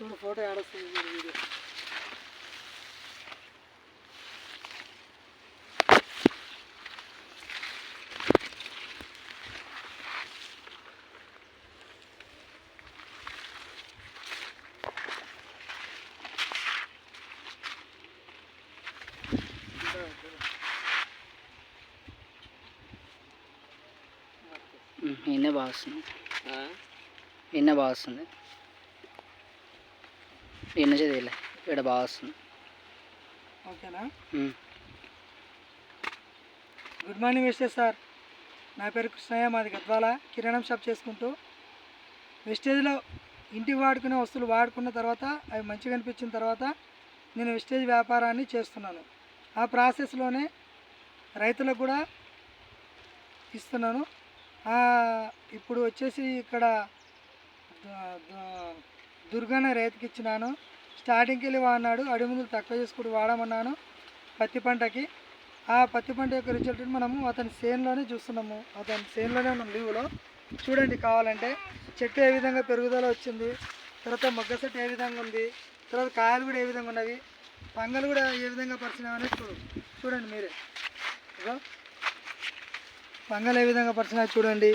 చూడు photo ఆడొస్తుంది video. ఎన్న బాగా వస్తుంది, ఎన్న బాగా వస్తుంది, ఎన్న చదివిలే ఇక్కడ బాగా వస్తుంది. ఓకేనా? గుడ్ మార్నింగ్ వెస్టేజ్ సార్. నా పేరు కృష్ణయ్య, మాది గద్వాల. కిరాణం షాప్ చేసుకుంటూ వెస్టేజ్లో ఇంటికి వాడుకునే వస్తువులు వాడుకున్న తర్వాత అవి మంచిగా అనిపించిన తర్వాత నేను వెస్టేజ్ వ్యాపారాన్ని చేస్తున్నాను. ఆ ప్రాసెస్లోనే రైతులకు కూడా ఇస్తున్నాను. ఇప్పుడు వచ్చేసి ఇక్కడ దుర్గానే రైతుకి ఇచ్చినాను. స్టార్టింగ్కి వెళ్ళి వాడినాడు, అడిముందులు తక్కువ చేసుకుంటూ వాడమన్నాను పత్తి పంటకి. ఆ పత్తి పంట యొక్క రిజల్ట్ మనము అతని చేనులోనే చూస్తున్నాము. అతని చేనులోనే ఉన్నాం లీవ్లో. చూడండి కావాలంటే చెట్టు ఏ విధంగా పెరుగుదల వచ్చింది, తర్వాత మొగ్గ చెట్టు ఏ విధంగా ఉంది, తర్వాత కాయలు కూడా ఏ విధంగా ఉన్నవి, పంగలు కూడా ఏ విధంగా పరిచినాం అనేది చూడండి మీరే. పంగలు ఏ విధంగా పరిచినా చూడండి,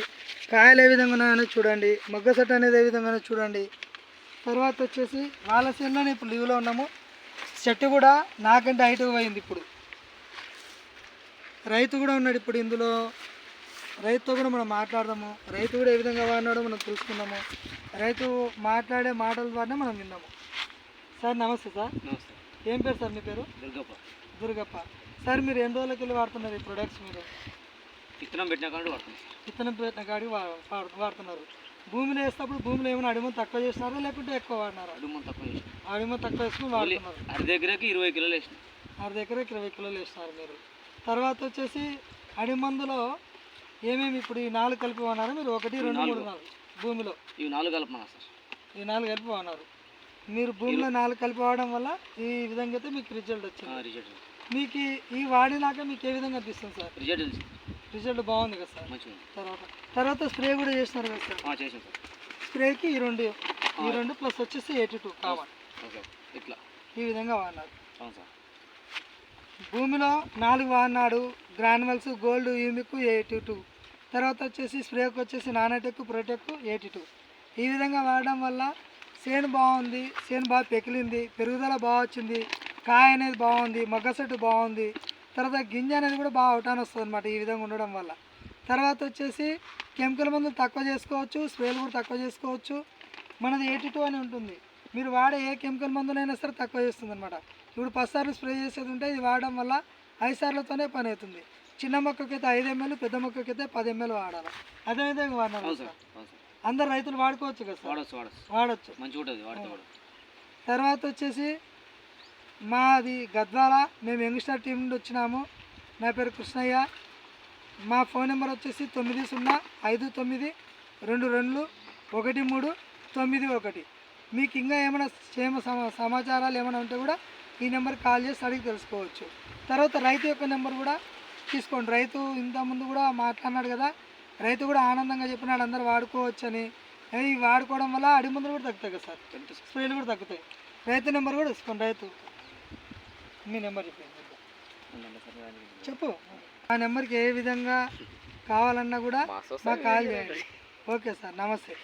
కాయలు ఏ విధంగా ఉన్నాయని చూడండి, మొగ్గ చెట్టు అనేది ఏ విధంగా చూడండి. తర్వాత వచ్చేసి వాళ్ళ చేనులోనే ఇప్పుడు లీవ్లో ఉన్నాము. చెట్టు కూడా నాకంటే హైట్ పోయింది. ఇప్పుడు రైతు కూడా ఉన్నాడు. ఇప్పుడు ఇందులో రైతుతో కూడా మనం మాట్లాడదాము. రైతు కూడా ఏ విధంగా వాడినాడో మనం తెలుసుకుందాము. రైతు మాట్లాడే మాటల ద్వారానే మనం విన్నాము. సార్ నమస్తే సార్. నమస్తే. ఏం పేరు సార్ మీ పేరు? దుర్గప్ప. దుర్గప్ప. సార్ మీరు ఎన్ని రోజులకి వెళ్ళి వాడుతున్నారు ఈ ప్రొడక్ట్స్? మీరు విత్తనం పెట్టిన కాడి వాడుతున్నారు. విత్తనం పెట్టిన కాడికి వాడుతున్నారు. భూమిలో వేసేటప్పుడు భూమిలో ఏమైనా అడిమం తక్కువ చేసినారా లేకుంటే ఎక్కువ వాడినారా? అడిమం తక్కువ చేసిన. అడిమం తక్కువ వేసుకుని వాడుతున్నారు. అర్ధ ఎకరాకి 20 కిలోలు వేసిన. అర్ధ ఎకరాకి 20 కిలోలు వేసినారు మీరు. తర్వాత వచ్చేసి అడిమందులో ఏమేమి ఇప్పుడు ఈ 4 కలిపి ఉన్నారు మీరు? 1, 2, 3, 4 భూమిలో ఇవి 4 కలుపుతున్నారు సార్. ఈ 4 కలిపి ఉన్నారు మీరు. భూమిలో 4 కలిపి వాడడం వల్ల ఈ విధంగా అయితే మీకు రిజల్ట్ వచ్చింది. మీకు ఈ వాడినాక మీకు ఏ విధంగా అనిపిస్తుంది సార్? రిజల్ట్ బాగుంది కదా సార్? తర్వాత స్ప్రే కూడా చేస్తున్నారు కదా సార్? చేసాం సార్. స్ప్రేకి ఈ రెండు ప్లస్ వచ్చేసి 82 కావాలి. ఇట్లా ఈ విధంగా వాడినారు. అవును సార్. భూమిలో 4 వాడినాడు. Granules, gold, humic 82. తర్వాత వచ్చేసి స్ప్రేకి వచ్చేసి నానోటెక్, ప్రోటెక్ 82. ఈ విధంగా వాడడం వల్ల చేను బాగుంది, చేను బాగా పెకిలింది, పెరుగుదల బాగా వచ్చింది, కాయ అనేది బాగుంది, మొగ్గ చెట్టు బాగుంది. తర్వాత గింజ అనేది కూడా బాగా అవుటాన్ని వస్తుంది అనమాట ఈ విధంగా ఉండడం వల్ల. తర్వాత వచ్చేసి కెమికల్ మందులు తక్కువ చేసుకోవచ్చు, స్ప్రేలు కూడా తక్కువ చేసుకోవచ్చు. మనది 82 అని ఉంటుంది. మీరు వాడే ఏ కెమికల్ మందునైనా సరే తక్కువ చేస్తుంది అనమాట. ఇప్పుడు 10 సార్లు స్ప్రే చేసేది ఉంటే ఇది వాడడం వల్ల 5 సార్లతోనే పని అవుతుంది. చిన్న మొక్కకైతే 5 ml, పెద్ద మొక్కకైతే 10 ml వాడాలి. అదేవిధంగా వాడినారు అందరు రైతులు వాడుకోవచ్చు కదా సార్? వాడచ్చు. తర్వాత వచ్చేసి మాది గద్వాల, మేము యంగ్స్టార్ టీం నుండి వచ్చినాము. నా పేరు కృష్ణయ్య. మా ఫోన్ నెంబర్ వచ్చేసి 9050221391. మీకు ఇంకా ఏమైనా సమాచారాలు ఏమైనా ఉంటే కూడా ఈ నెంబర్కి కాల్ చేసి అడిగి తెలుసుకోవచ్చు. తర్వాత రైతు యొక్క నెంబర్ కూడా తీసుకోండి. రైతు ఇంతకుముందు కూడా మాట్లాడినాడు కదా, రైతు కూడా ఆనందంగా చెప్పినాడు అందరూ వాడుకోవచ్చు అని. ఇవి వాడుకోవడం వల్ల అడిమందులు కూడా తగ్గుతాయి కదా సార్, స్ప్రేలు కూడా తగ్గుతాయి. రైతు నెంబర్ కూడా తీసుకోండి. రైతు మీ నెంబర్ చెప్పు. ఆ నెంబర్కి ఏ విధంగా కావాలన్నా కూడా మాకు కాల్ చేయండి. ఓకే సార్, నమస్తే.